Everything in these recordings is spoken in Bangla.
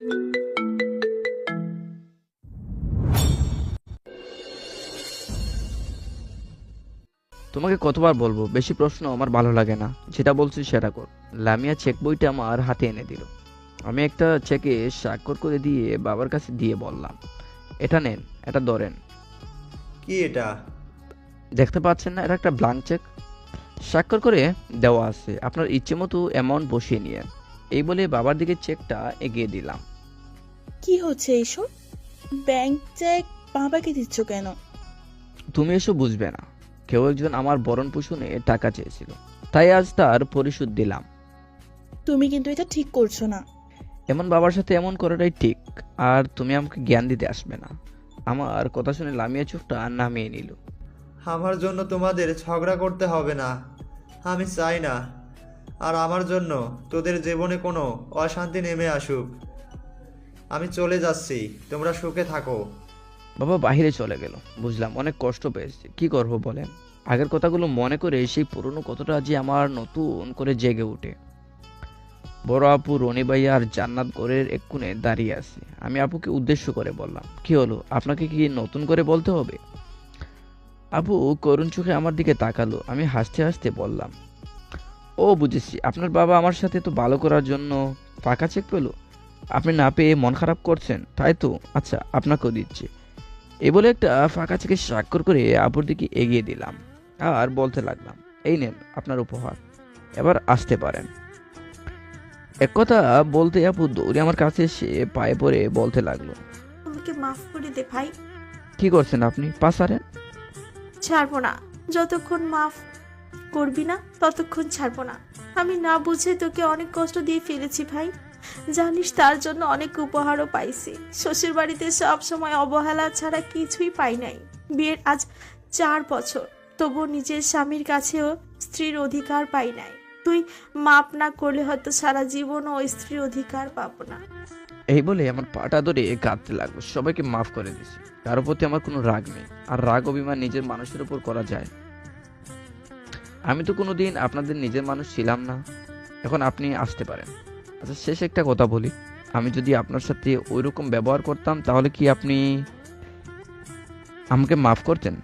তোমাকে কতবার বলবো, বেশি প্রশ্ন আমার ভালো লাগে না। যেটা বলছি সেটা কর। লামিয়া চেক বইটা আমার হাতে এনে দিল। আমি একটা চেকে স্বাক্ষর করে দিয়ে বাবার কাছে দিয়ে বললাম, এটা নেন, এটা ধরেন। কি এটা? দেখতে পাচ্ছেন না, এটা একটা ব্লাঙ্ক চেক। স্বাক্ষর করে দেওয়া আছে, আপনার ইচ্ছে মতো অ্যামাউন্ট বসিয়ে নিয়ে। এই বলে বাবার দিকে চেকটা এগিয়ে দিলাম। কি হচ্ছে এসব? ব্যাংক চেক বাবাকে দিচ্ছ কেন? তুমি এসব বুঝবে না। কেউ একজন আমার ভরণ পোষণে টাকা চেয়েছিল, তাই আজ তার পরিশোধ দিলাম। তুমি কিন্তু এটা ঠিক করছো না। এমন বাবার সাথে এমন করাটাই ঠিক। আর তুমি আমাকে জ্ঞান দিতে আসবে না। আমার কথা শুনে লামিয়া চোখটা নামিয়ে নিল। আমার জন্য তোমাদের ঝগড়া করতে হবে না, আমি চাই না। আর আমার জন্য তোদের জীবনে কোনো অশান্তি নেমে আসুক। আমি চলে যাচ্ছি, তোমরা সুখে থাকো। বাবা বাহিরে চলে গেল। বুঝলাম অনেক কষ্ট পেয়েছে। কি করব বলেন? আগের কথাগুলো মনে করে সেই পুরনো কতটা যে আমার নতুন করে জেগে ওঠে। বড় আপু রনি ভাই আর জান্নাত ঘরের এক কোণে দাঁড়িয়ে আছে। আমি আপুকে উদ্দেশ্য করে বললাম, কি হলো, আপনাকে কি নতুন করে বলতে হবে? আপু করুণ চোখে আমার দিকে তাকালো। আমি হাসতে হাসতে বললাম, ও বুঝেছি, আপনার বাবা আমার সাথে তো ভালো করার জন্য ফাঁকা চেক পেলো। আপনি না পেয়ে মন খারাপ করছেন, তাই তো? আচ্ছা, আপনাকেও দিচ্ছি। এই বলে একটা ফাঁকা চেকে স্বাক্ষর করে আপুর দিকে এগিয়ে দিলাম আর বলতে লাগলাম, এই নেন আপনার উপহার, এবার আসতে পারেন। এক কথা বলতে আপু দৌড়ে আমার কাছে এসে পায়ে পড়ে বলতে লাগলো, আমাকে মাফ করে দে ভাই। কি করছেন আপনি? পাসারেন। ছাড়বো না, যতক্ষণ মাফ করবি না ততক্ষণ ছাড়বো না। আমি না বুঝে তোকে অনেক কষ্ট দিয়ে ফেলেছি ভাই। জানিস তার জন্য অনেক উপহারও পাইছি। শ্বশুর বাড়িতে সব সময় অবহেলা ছাড়া কিছুই পাই নাই। বিয়ের আজ 4 বছর, তবু নিজের স্বামীর কাছেও স্ত্রীর অধিকার পাই নাই। তুই মাপ না করলে হয়তো সারা জীবনও ওই স্ত্রীর অধিকার পাবো না। এই বলে আমার পাটা ধরে কাঁদতে লাগলো। সবাইকে মাফ করে দিছি, কারোর প্রতি আমার কোনো রাগ নেই। আর রাগ অভিমান নিজের মানুষের উপর করা যায়? আমি তো কোনোদিন আপনাদের নিজের মানুষ ছিলাম না। এখন আপনি আসতে পারেন। আচ্ছা, শেষ একটা কথা বলি, আমি যদি আপনার সাথে ওই রকম ব্যবহার করতাম তাহলে কি আপনি আমাকে মাফ করতেন?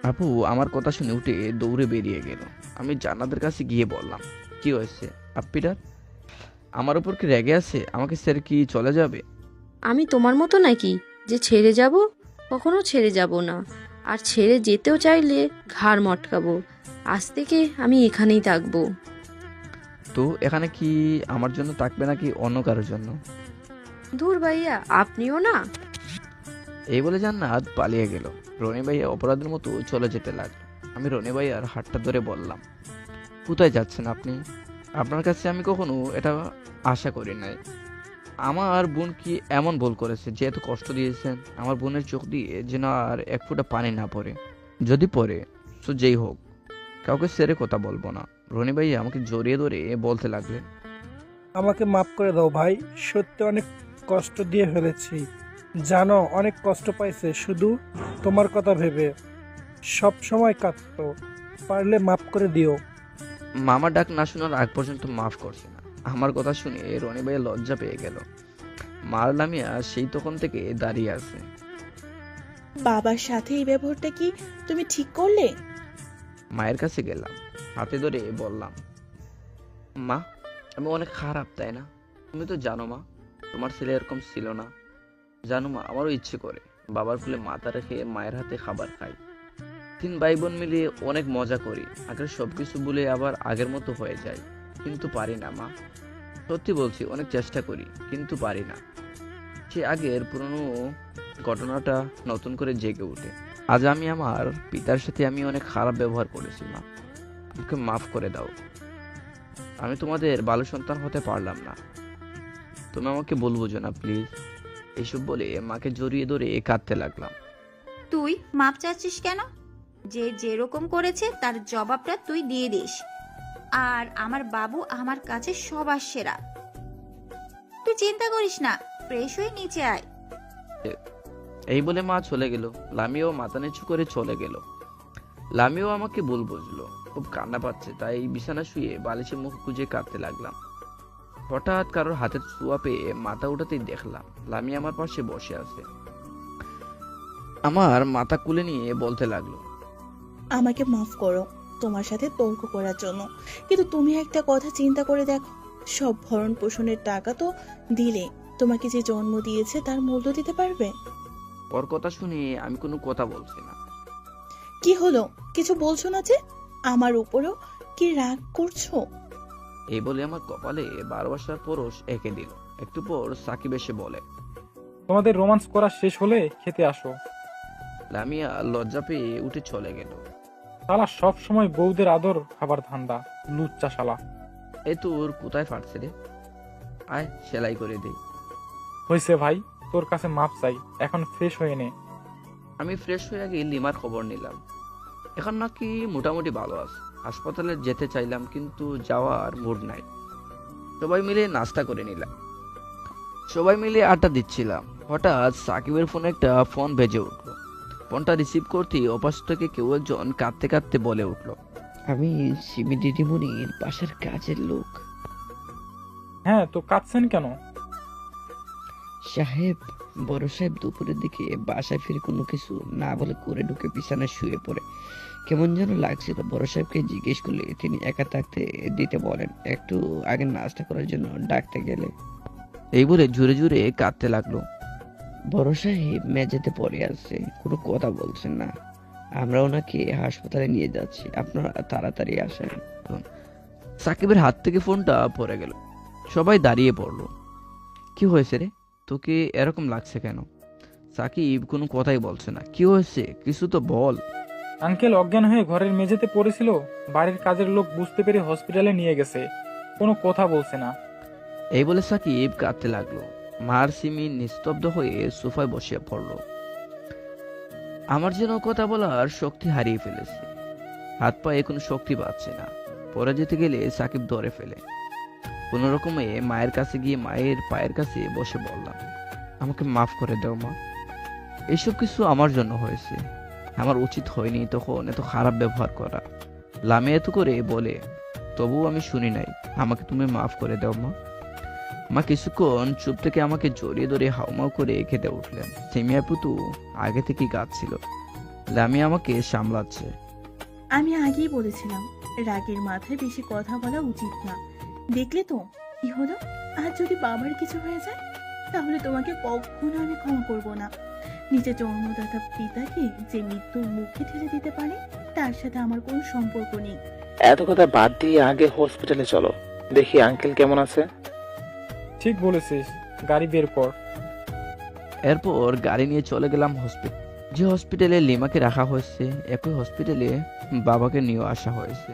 আপু আমার কথা শুনে উঠে দৌড়ে বেরিয়ে গেল। আমি জান্নাতের কাছে গিয়ে বললাম, কি হয়েছে আপ্পিটার? আমার উপর কি রেগে আছে? আমাকে ছেড়ে কি চলে যাবে? আমি তোমার মতো নাকি যে ছেড়ে যাব? কখনো ছেড়ে যাব না। আর ছেড়ে যেতেও চাইলে ঘাড় মটকাবো। আজ থেকে আমি এখানেই থাকবো। তো এখানে কি আমার জন্য থাকবে নাকি অন্য কারোর জন্য? ধুর ভাইয়া, আপনিও না। এই বলে জান্নাত পালিয়ে গেল। রনি ভাইয়া অপরাধের মতো চলে যেতে লাগলো। আমি রনি ভাইয়ার হাতটা ধরে বললাম, কোথায় যাচ্ছেন আপনি? আপনার কাছে আমি কখনো এটা আশা করি নাই। আমার বোন কি এমন ভুল করেছে যে এত কষ্ট দিয়েছেন? আমার বোনের চোখ দিয়ে যেন আর এক ফোঁটা পানি না পড়ে। যদি পড়ে তো যেই হোক, কাউকে ছেড়ে কথা বলবো না। রনি ভাইয়া আমাকে জড়িয়ে ধরে বলতে লাগলেন, আমাকে মাফ করে দাও ভাই, সত্যি অনেক কষ্ট দিয়ে ফেলেছি। জানো অনেক কষ্ট পাইছে শুধু তোমার কথা ভেবে। সব সময় কাঁদতো, পারলে মাফ করে দিও। মামা ডাক না শোনার আগ পর্যন্ত মাফ করছে না। আমার কথা শুনে রনি ভাইয়া লজ্জা পেয়ে গেল। মার লামিয়া সেই তখন থেকে দাঁড়িয়ে আছে। বাবার সাথে এই ব্যবহারটা কি তুমি ঠিক করলে? মায়ের কাছে গেলাম, হাতে ধরে বললাম, মা আমি অনেক খারাপ, তাই না? তুমি তো জানো মা, তোমার ছেলে এরকম ছিল না। জানো মা, আমারও ইচ্ছে করে বাবার কোলে মাথা রেখে মায়ের হাতে খাবার খাই। 3 ভাই বোন মিলে অনেক মজা করি। আগের সবকিছু ভুলে আবার আগের মতো হয়ে যায়, কিন্তু পারি না মা। সত্যি বলছি, অনেক চেষ্টা করি কিন্তু পারি না। সে আগের পুরনো ঘটনাটা নতুন করে জেগে ওঠে। আজ আমি আমার পিতার সাথে আমি অনেক খারাপ ব্যবহার করেছি মা, আমাকে মাফ করে দাও। আমি তোমাদের ভালো সন্তান হতে পারলাম না, তুমি আমাকে বলবো না প্লিজ। এসব বলে মাকে জড়িয়ে ধরে কাঁদতে লাগলাম। তুই মাপ চাচ্ছিস কেন? যে যেরকম করেছে তার জবাবটা তুই দিয়ে দিস। আর আমার বাবু আমার কাছে সবার সেরা। তুই চিন্তা করিস না, ফ্রেশ হয়ে নিচে আয়। এই বলে মা চলে গেল। লামিও মাথা নিচু করে চলে গেল। লামিও আমাকে ভুল বুঝলো, খুব কান্না পাচ্ছে, তাই বিছানা শুয়ে বালিশে মুখ গুজে কাঁদতে লাগলাম। হঠাৎ কারোর হাতের ছোঁয়া পেয়ে মাথা উঠাতেই দেখলাম লামিয়া আমার পাশে বসে আছে। আমার মাথা কুলে নিয়ে বলতে লাগলো, আমাকে মাফ করো তোমার সাথে তর্ক করার জন্য, কিন্তু তুমি একটা কথা চিন্তা করে দেখো, সব ভরণ পোষণের টাকা তো দিলে, তোমাকে যে জন্ম দিয়েছে তার মূল্য দিতে পারবে? ওর কথা শুনে আমি কোনো কথা বলছি না। কি হলো, কিছু বলছো না যে? আমার উপরও কি রাগ করছো? এই বলে আমার কপালে 12 বছর পরশ এঁকে দিল। একটু পর সাকিব এসে বলে, তোমাদের রোমান্স করা শেষ হলে খেতে আসো। লামিয়া লজ্জা পেয়ে উঠে চলে গেল। শালা সব সময় বউদের আদর খাবার ধান্দা, লুচ্চা শালা। এই তোর কোথায় ফাটছে রে? আয় সেলাই করে দিই। হয়েছে ভাই, তোর কাছে মাপ চাই, এখন ফ্রেশ হয়ে নে। আমি ফ্রেশ হয়ে গিয়ে লিমার খবর নিলাম। এখন নাকি মোটামুটি ভালো আছে। হাসপাতালে যেতে চাইলাম কিন্তু যাওয়ার মুড নাই। সবাই মিলে নাস্তা করে নিলাম, সবাই মিলে আড্ডা দিচ্ছিলাম। হঠাৎ সাকিবের ফোনে একটা ফোন বেজে উঠলো। ফোনটা রিসিভ করতেই অপাশ থেকে কেউ একজন কাঁদতে কাঁদতে বলে উঠলো, আমি সিমি দিদিমণির পাশের কাজের লোক। হ্যাঁ, তো কাঁদছেন কেন? সাহেব, বড় সাহেব দুপুরের দিকে বাসায় ফিরে কোনো কিছু না বলে করে ঢুকে বিছানায় শুয়ে পড়ে। কেমন যেন লাগছিল। বড় সাহেবকে জিজ্ঞেস করলে তিনি একা থাকতে দিতে বলেন, একটু আগে নাস্তা করার জন্য ডাকতে গেলে। এই বলে জোরে জোরে কাঁদতে লাগলো। বড় সাহেব মেঝেতে পড়ে আছে, কোনো কথা বলছেন না। আমরা ওনাকে হাসপাতালে নিয়ে যাচ্ছি, আপনারা তাড়াতাড়ি আসেন। সাকিবের হাত থেকে ফোনটা পড়ে গেল। সবাই দাঁড়িয়ে পড়লো। কি হয়েছে রে, তোকে এরকম লাগছে কেন? সাকিব কোনো কথাই বলছে না। কি হয়েছে, কিছু তো বল। আঙ্কেল অজ্ঞান হয়ে ঘরের মেঝেতে পড়েছিল, বাড়ির কাজের লোক বুঝতে পেরে হসপিটালে নিয়ে গেছে, কোনো কথা বলছে না। এই বলে সাকিব কাঁদতে লাগলো। মার সিমি নিস্তব্ধ হয়ে সোফায় বসে পড়ল। আমার যেন কথা বলার শক্তি হারিয়ে ফেলেছে। হাত পায়ে কোনো শক্তি পাচ্ছে না। পরে যেতে গেলে সাকিব ধরে ফেলে। কোন রকমে মায়ের কাছে গিয়ে মায়ের পায়ের কাছে বসে বললাম, আমাকে মাফ করে দাও মা, এইসব কিছু আমার জন্য হয়েছে। আমার উচিত হয়নি তখন এত খারাপ ব্যবহার করা। লামে এত করে বলে, তবুও আমি শুনি নাই। আমাকে তুমি মাফ করে দাও মা। মা কিছুক্ষণ চুপ থেকে আমাকে জড়িয়ে ধরে হাউমাউ করে খেতে উঠলেন। সেমিয়া পুতু আগে থেকেই কাঁদছিল। লামি আমাকে সামলাচ্ছে। আমি আগেই বলেছিলাম রাগের মাথায় বেশি কথা বলা উচিত না। দেখলে তো কি হলো? আর যদি বাবার কিছু হয়ে যায় তাহলে তোমাকে কখনো আমি ক্ষমা করব না। নিজের জন্মদাতা পিতাকে যে মৃত্যুর মুখে ঠেলে দিতে পারে তার সাথে আমার কোনো সম্পর্ক নেই। এত কথা বাদ দিয়ে আগে হসপিটালে চলো, দেখি আঙ্কেল কেমন আছে। ঠিক বলেছিস, গাড়ি বের কর। এরপর গাড়ি নিয়ে চলে গেলাম হসপিটাল। যে হসপিটালে লিমাকে রাখা হয়েছে একই হসপিটালে বাবাকে নিয়ে আসা হয়েছে।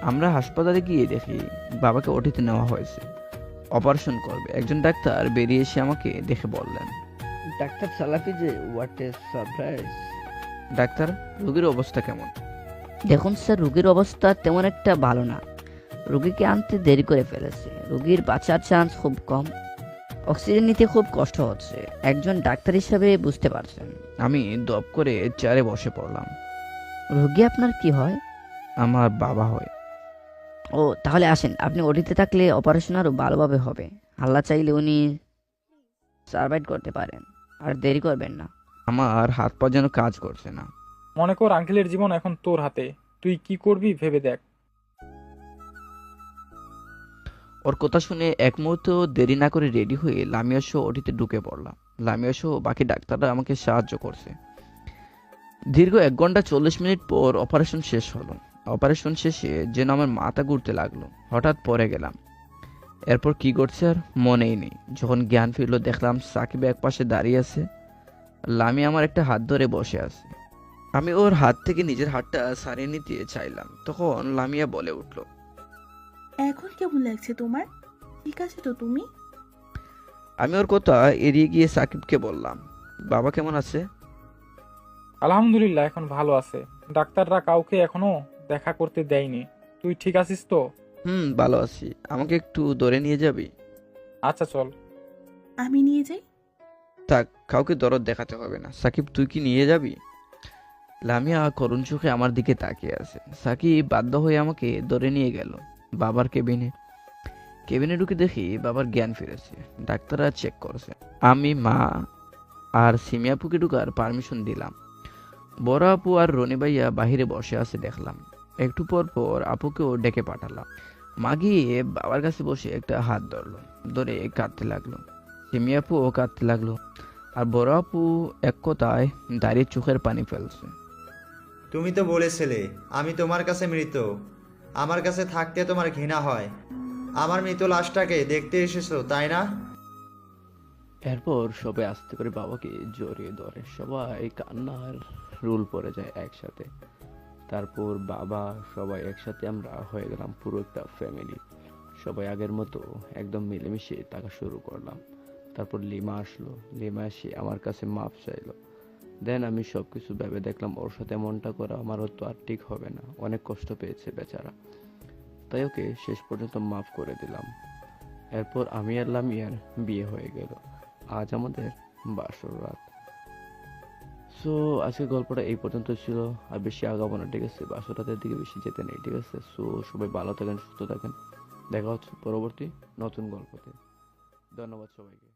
আমরা হাসপাতালে গিয়ে দেখি বাবাকে ওটিতে নেওয়া হয়েছে, অপারেশন করবে। একজন ডাক্তার বেরিয়ে এসে আমাকে দেখে বললেন, ডাক্তার সালাফি যে, হোয়াট এ সারপ্রাইজ। ডাক্তার, রোগীর অবস্থা কেমন? দেখুন স্যার, রোগীর অবস্থা তেমন একটা ভালো না। রোগীকে আনতে দেরি করে ফেলেছে। রোগীর বাঁচার চান্স খুব কম। অক্সিজেন নিতে খুব কষ্ট হচ্ছে, একজন ডাক্তার হিসাবে বুঝতে পারছেন। আমি দপ করে চেয়ারে বসে পড়লাম। রোগী আপনার কি হয়? আমার বাবা হয়। ও, তাহলে আসেন, আপনি ওটিতে থাকলে অপারেশন আরও ভালোভাবে হবে। আল্লাহ চাইলে উনি সার্ভাইভ করতে পারেন। আর দেরি করবেন না। আমার হাত পা যেন কাজ করছে না। মনে কর আঙ্কেলের জীবন এখন তোর হাতে, তুই কি করবি ভেবে দেখ। ওর কথা শুনে এক মুহূর্ত দেরি না করে রেডি হয়ে লামিয়া সহ ওটিতে ঢুকে পড়লাম। লামিয়া সহ বাকি ডাক্তাররা আমাকে সাহায্য করছে। দীর্ঘ 1 ঘন্টা 40 মিনিট পর অপারেশন শেষ হলো। অপারেশন শেষে যেন আমার মাথা ঘুরতে লাগলো। হঠাৎ পড়ে গেলাম। এরপর কি করছে আর মনেই নেই। যখন জ্ঞান ফিরলো দেখলাম সাকিব এক পাশে দাঁড়িয়ে আছে, লামি আমার একটা হাত ধরে বসে আছে। আমি ওর হাত থেকে নিজের হাতটা সারিয়ে নিতে চাইলাম, তখন লামিয়া বলে উঠলো, এখন কেমন লাগছে তোমার? ঠিক আছে তো তুমি? আমি ওর কথা এড়িয়ে গিয়ে সাকিবকে বললাম, বাবা কেমন আছে? আলহামদুলিল্লাহ, এখন ভালো আছে। ডাক্তাররা কাউকে এখনো দেখা করতে দেয়নি। তুই ঠিক আছিস তো? ভালো আছি। আমাকে একটু ধরে নিয়ে যাবি? আচ্ছা চল। আমি নিয়ে যাই? থাক, কাউকে দরদ দেখাতে হবে না। সাকিব, তুই কি নিয়ে যাবি? লামিয়া করুণ চোখে আমার দিকে তাকিয়ে আছে। সাকিব বাধ্য হয়ে আমাকে ধরে নিয়ে গেল বাবার কেবিনে। কেবিনে ঢুকে দেখি বাবার জ্ঞান ফিরেছে। ডাক্তাররা চেক করছে। আমি, মা আর সিমিয়াপুকে ঢুকার পারমিশন দিলাম। বড় আপু আর রনি ভাইয়া বাহিরে বসে আছে দেখলাম। একটু পর পর আপুকেও ডেকে পাঠালাম। মা গিয়ে বাবার কাছে বসে একটা হাত ধরলো, ধরে কাঁদতে লাগলো। সিমিয়াপুও কাঁদতে লাগলো। আর বড় আপু এক কথায় দাঁড়িয়ে চোখের পানি ফেলছে। তুমি তো বলেছিলে আমি তোমার কাছে মৃত, আমার কাছে থাকতে তোমার ঘৃণা হয়। আমার মৃত লাশটাকে দেখতে এসেছো তাই না? এরপর সবাই আস্তে করে বাবাকে জড়িয়ে ধরে, সবাই কান্নার রোল পড়ে যায় একসাথে। তারপর বাবা সবাই একসাথে আমরা হয়ে গেলাম পুরো একটা ফ্যামিলি। সবাই আগের মতো একদম মিলেমিশে থাকা শুরু করলাম। তারপর লিমা আসলো। লিমা এসে আমার কাছে মাপ চাইলো। দেন আমি সবকিছু ভেবে দেখলাম ওর সাথে এমনটা করা আমারও তো আর ঠিক হবে না, অনেক কষ্ট পেয়েছে বেচারা। তাই ওকে শেষ পর্যন্ত মাফ করে দিলাম। এরপর আমি আর লামিয়ার বিয়ে হয়ে গেল। আজ আমাদের বাসর রাত। সো আজকের গল্পটা এই পর্যন্ত ছিল, আর বেশি আগাবো না, ঠিক আছে? বাসর রাতের দিকে বেশি যেতে নেই, ঠিক আছে? সো সবাই ভালো থাকেন, সুস্থ থাকেন। দেখা হচ্ছে পরবর্তী নতুন গল্পতে। ধন্যবাদ সবাইকে।